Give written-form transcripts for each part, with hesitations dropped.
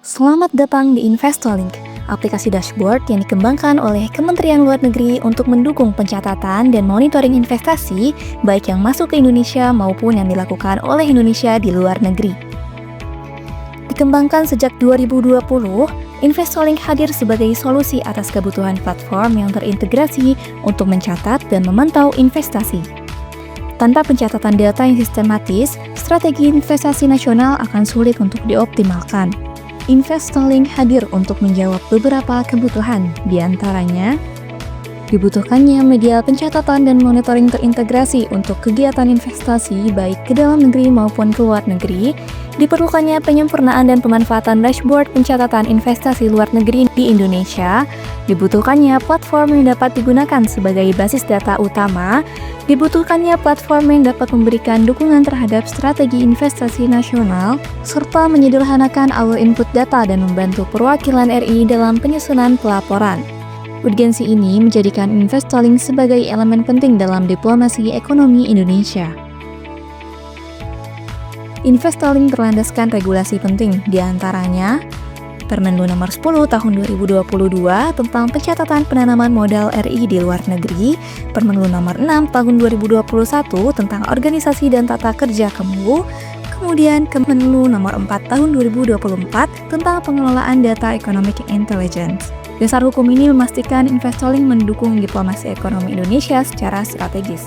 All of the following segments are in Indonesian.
Selamat datang di Investolink, aplikasi dashboard yang dikembangkan oleh Kementerian Luar Negeri untuk mendukung pencatatan dan monitoring investasi, baik yang masuk ke Indonesia maupun yang dilakukan oleh Indonesia di luar negeri. Dikembangkan sejak 2020, Investolink hadir sebagai solusi atas kebutuhan platform yang terintegrasi untuk mencatat dan memantau investasi. Tanpa pencatatan data yang sistematis, strategi investasi nasional akan sulit untuk dioptimalkan. Investolink hadir untuk menjawab beberapa kebutuhan, di antaranya dibutuhkannya media pencatatan dan monitoring terintegrasi untuk kegiatan investasi baik ke dalam negeri maupun ke luar negeri, diperlukannya penyempurnaan dan pemanfaatan dashboard pencatatan investasi luar negeri di Indonesia, dibutuhkannya platform yang dapat digunakan sebagai basis data utama, dibutuhkannya platform yang dapat memberikan dukungan terhadap strategi investasi nasional, serta menyederhanakan alur input data dan membantu perwakilan RI dalam penyusunan pelaporan. Urgensi ini menjadikan Investolink sebagai elemen penting dalam diplomasi ekonomi Indonesia. Investolink berlandaskan regulasi penting, di antaranya Permenlu Nomor 10 Tahun 2022 tentang pencatatan penanaman modal RI di luar negeri, Permenlu Nomor 6 Tahun 2021 tentang organisasi dan tata kerja Kemlu, kemudian Kemenlu Nomor 4 Tahun 2024 tentang pengelolaan data economic intelligence. Dasar hukum ini memastikan Investolink mendukung diplomasi ekonomi Indonesia secara strategis.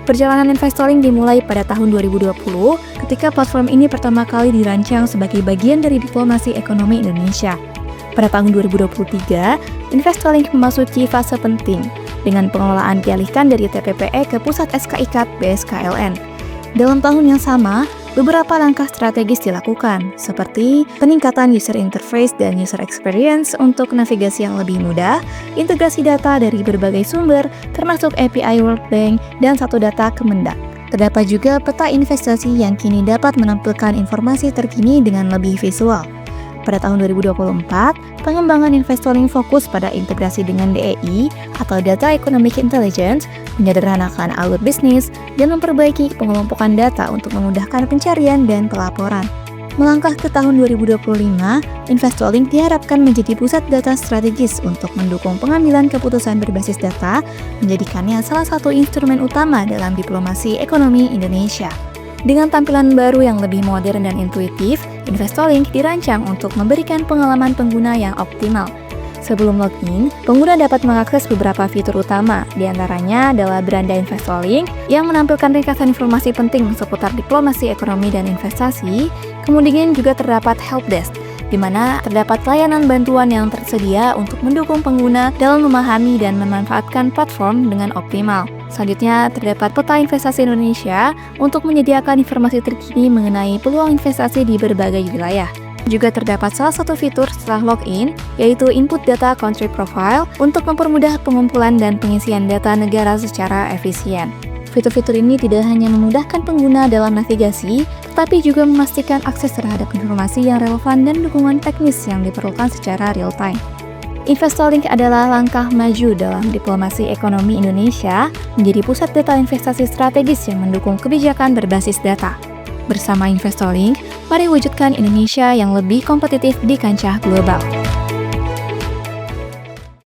Perjalanan Investolink dimulai pada tahun 2020 ketika platform ini pertama kali dirancang sebagai bagian dari diplomasi ekonomi Indonesia. Pada tahun 2023, Investolink memasuki fase penting dengan pengelolaan dialihkan dari TPPE ke Pusat SKIKAT BSKLN. Dalam tahun yang sama, beberapa langkah strategis dilakukan, seperti peningkatan user interface dan user experience untuk navigasi yang lebih mudah, integrasi data dari berbagai sumber, termasuk API World Bank dan satu data Kemendak. Terdapat juga peta investasi yang kini dapat menampilkan informasi terkini dengan lebih visual. Pada tahun 2024, pengembangan Investolink fokus pada integrasi dengan DEI atau Data Economic Intelligence, menyederhanakan alur bisnis, dan memperbaiki pengelompokan data untuk memudahkan pencarian dan pelaporan. Melangkah ke tahun 2025, Investolink diharapkan menjadi pusat data strategis untuk mendukung pengambilan keputusan berbasis data, menjadikannya salah satu instrumen utama dalam diplomasi ekonomi Indonesia. Dengan tampilan baru yang lebih modern dan intuitif, Investolink dirancang untuk memberikan pengalaman pengguna yang optimal. Sebelum login, pengguna dapat mengakses beberapa fitur utama, di antaranya adalah beranda Investolink yang menampilkan ringkasan informasi penting seputar diplomasi ekonomi dan investasi. Kemudian juga terdapat helpdesk, di mana terdapat layanan bantuan yang tersedia untuk mendukung pengguna dalam memahami dan memanfaatkan platform dengan optimal. Selanjutnya, terdapat peta investasi Indonesia untuk menyediakan informasi terkini mengenai peluang investasi di berbagai wilayah. Juga terdapat salah satu fitur setelah login, yaitu Input Data Country Profile untuk mempermudah pengumpulan dan pengisian data negara secara efisien. Fitur-fitur ini tidak hanya memudahkan pengguna dalam navigasi, tetapi juga memastikan akses terhadap informasi yang relevan dan dukungan teknis yang diperlukan secara real-time. Investolink adalah langkah maju dalam diplomasi ekonomi Indonesia menjadi pusat data investasi strategis yang mendukung kebijakan berbasis data. Bersama Investolink, mari wujudkan Indonesia yang lebih kompetitif di kancah global.